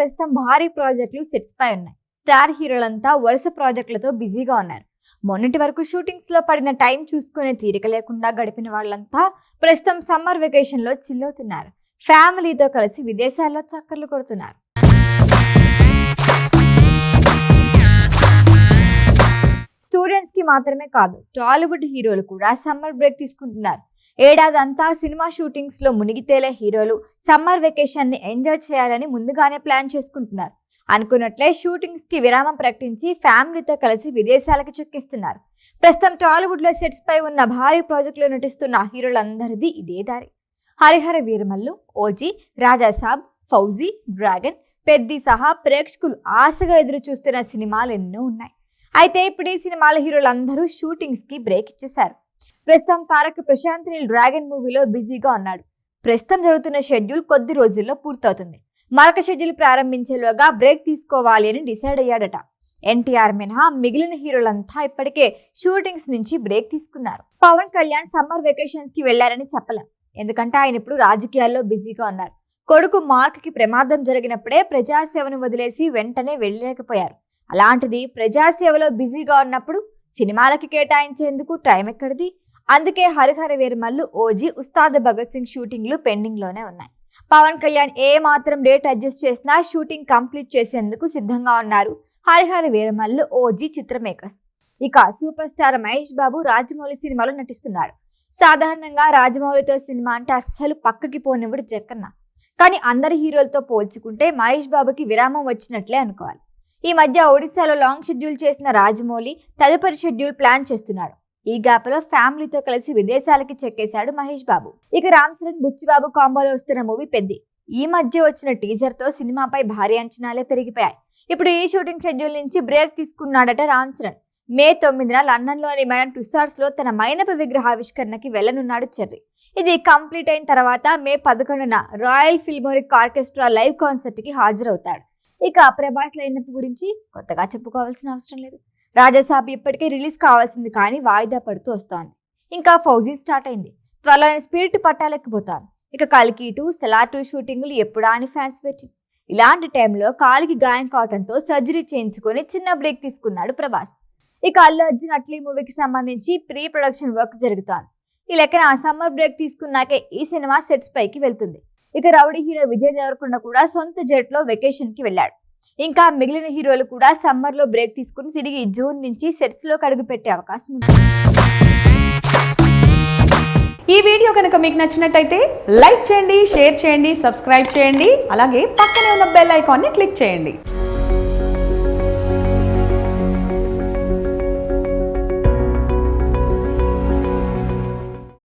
ప్రస్తుతం భారీ ప్రాజెక్టులు సెట్స్ పై ఉన్నాయి. స్టార్ హీరోలంతా వరుస ప్రాజెక్టులతో బిజీగా ఉన్నారు. మొన్నటి వరకు షూటింగ్స్ లో పడిన టైం చూసుకునే తీరిక లేకుండా గడిపిన వాళ్ళంతా ప్రస్తుతం సమ్మర్ వెకేషన్ లో చిల్లవుతున్నారు. ఫ్యామిలీతో కలిసి విదేశాల్లో చక్కర్లు కొడుతున్నారు. స్టూడెంట్స్ కి మాత్రమే కాదు, టాలీవుడ్ హీరోలు కూడా సమ్మర్ బ్రేక్ తీసుకుంటున్నారు. ఏడాదంతా సినిమా షూటింగ్స్ లో మునిగితేలే హీరోలు సమ్మర్ వెకేషన్ ని ఎంజాయ్ చేయాలని ముందుగానే ప్లాన్ చేసుకుంటున్నారు. అనుకున్నట్లే షూటింగ్స్ కి విరామం ప్రకటించి ఫ్యామిలీతో కలిసి విదేశాలకు చెక్కిస్తున్నారు. ప్రస్తుతం టాలీవుడ్ లో సెట్స్ పై ఉన్న భారీ ప్రాజెక్టులో నటిస్తున్న హీరోలందరిది ఇదే దారి. హరిహర వీరమల్లు, ఓజీ, రాజాసాబ్, ఫౌజీ, డ్రాగన్, పెద్ది సహా ప్రేక్షకులు ఆశగా ఎదురు చూస్తున్న సినిమాలు ఎన్నో ఉన్నాయి. అయితే ఇప్పుడు ఈ సినిమాల హీరోలందరూ షూటింగ్స్ కి బ్రేక్ ఇచ్చేశారు. ప్రస్తుతం తారక్ ప్రశాంత్ నీల్ డ్రాగన్ మూవీలో బిజీగా ఉన్నాడు. ప్రస్తుతం జరుగుతున్న షెడ్యూల్ కొద్ది రోజుల్లో పూర్తవుతుంది. మరొక షెడ్యూల్ ప్రారంభించేలోగా బ్రేక్ తీసుకోవాలి అని డిసైడ్ అయ్యాడట. ఎన్టీఆర్ మినహా మిగిలిన హీరోలంతా ఇప్పటికే షూటింగ్స్ నుంచి బ్రేక్ తీసుకున్నారు. పవన్ కళ్యాణ్ సమ్మర్ వెకేషన్స్ కి వెళ్లారని చెప్పలేం. ఎందుకంటే ఆయన ఇప్పుడు రాజకీయాల్లో బిజీగా ఉన్నారు. కొడుకు మార్క్ కి ప్రమాదం జరిగినప్పుడే ప్రజాసేవను వదిలేసి వెంటనే వెళ్ళలేకపోయారు. అలాంటిది ప్రజాసేవలో బిజీగా ఉన్నప్పుడు సినిమాలకి కేటాయించేందుకు టైం ఎక్కడిది? అందుకే హరిహర వీరమల్లు, ఓజీ, ఉస్తాద్ భగత్ సింగ్ షూటింగ్లు పెండింగ్ లోనే ఉన్నాయి. పవన్ కళ్యాణ్ ఏ మాత్రం డేట్ అడ్జస్ట్ చేసినా షూటింగ్ కంప్లీట్ చేసేందుకు సిద్ధంగా ఉన్నారు హరిహర వీరమల్లు, ఓజీ చిత్ర మేకర్స్. ఇక సూపర్ స్టార్ మహేష్ బాబు రాజమౌళి సినిమాలో నటిస్తున్నాడు. సాధారణంగా రాజమౌళితో సినిమా అంటే అస్సలు పక్కకి పోనివ్వడు జక్కన్న. కానీ అందరి హీరోలతో పోల్చుకుంటే మహేష్ బాబుకి విరామం వచ్చినట్లే అనుకోవాలి. ఈ మధ్య ఒడిశాలో లాంగ్ షెడ్యూల్ చేసిన రాజమౌళి తదుపరి షెడ్యూల్ ప్లాన్ చేస్తున్నాడు. ఈ గ్యాప్ లో ఫ్యామిలీతో కలిసి విదేశాలకి చెక్కేశాడు మహేష్ బాబు. ఇక రామ్ చరణ్, బుచ్చిబాబు కాంబోలో వస్తున్న మూవీ పెద్ది. ఈ మధ్య వచ్చిన టీజర్ తో సినిమాపై భారీ అంచనాలే పెరిగిపోయాయి. ఇప్పుడు ఈ షూటింగ్ షెడ్యూల్ నుంచి బ్రేక్ తీసుకున్నాడట రామ్ చరణ్. మే 9న లండన్ లోని మేడం టుసార్స్ లో తన మైనపు విగ్రహావిష్కరణకి వెళ్లనున్నాడు చెర్రీ. ఇది కంప్లీట్ అయిన తర్వాత మే 11న రాయల్ ఫిల్మోరిక్ ఆర్కెస్ట్రా లైవ్ కాన్సర్ట్ కి హాజరవుతాడు. ఇక ప్రభాస్ లైనప్ గురించి కొత్తగా చెప్పుకోవాల్సిన అవసరం లేదు. రాజాసాబ్ ఇప్పటికే రిలీజ్ కావాల్సింది కానీ వాయిదా పడుతూ వస్తోంది. ఇంకా ఫౌజీ స్టార్ట్ అయింది. త్వరలోనే స్పిరిట్ పట్టాలెక్కిపోతాను. ఇక కల్కి 2, సలార్ 2 షూటింగ్లు ఎప్పుడా అని ఫ్యాన్స్ పెట్టి ఇలాంటి టైంలో కాలికి గాయం కావడంతో సర్జరీ చేయించుకొని చిన్న బ్రేక్ తీసుకున్నాడు ప్రభాస్. ఇక అల్లు అర్జున్ అట్లీ మూవీకి సంబంధించి ప్రీ ప్రొడక్షన్ వర్క్ జరుగుతోంది. ఈ లెక్కన సమ్మర్ బ్రేక్ తీసుకున్నాకే ఈ సినిమా సెట్స్ పైకి వెళ్తుంది. ఇక రౌడీ హీరో విజయ్ దేవరకొండ కూడా సొంత జెట్ లో వెకేషన్ కి వెళ్ళాడు. ఇంకా మిగిలిన హీరోలు కూడా సమ్మర్ లో బ్రేక్ తీసుకుని తిరిగి జూన్ నుంచి సెట్స్ లో అడుగు పెట్టే అవకాశం ఉంది. ఈ వీడియో కనుక మీకు నచ్చినట్టయితే లైక్ చేయండి, షేర్ చేయండి, సబ్స్క్రైబ్ చేయండి. అలాగే పక్కనే ఉన్న బెల్ ఐకాన్ ని క్లిక్ చేయండి.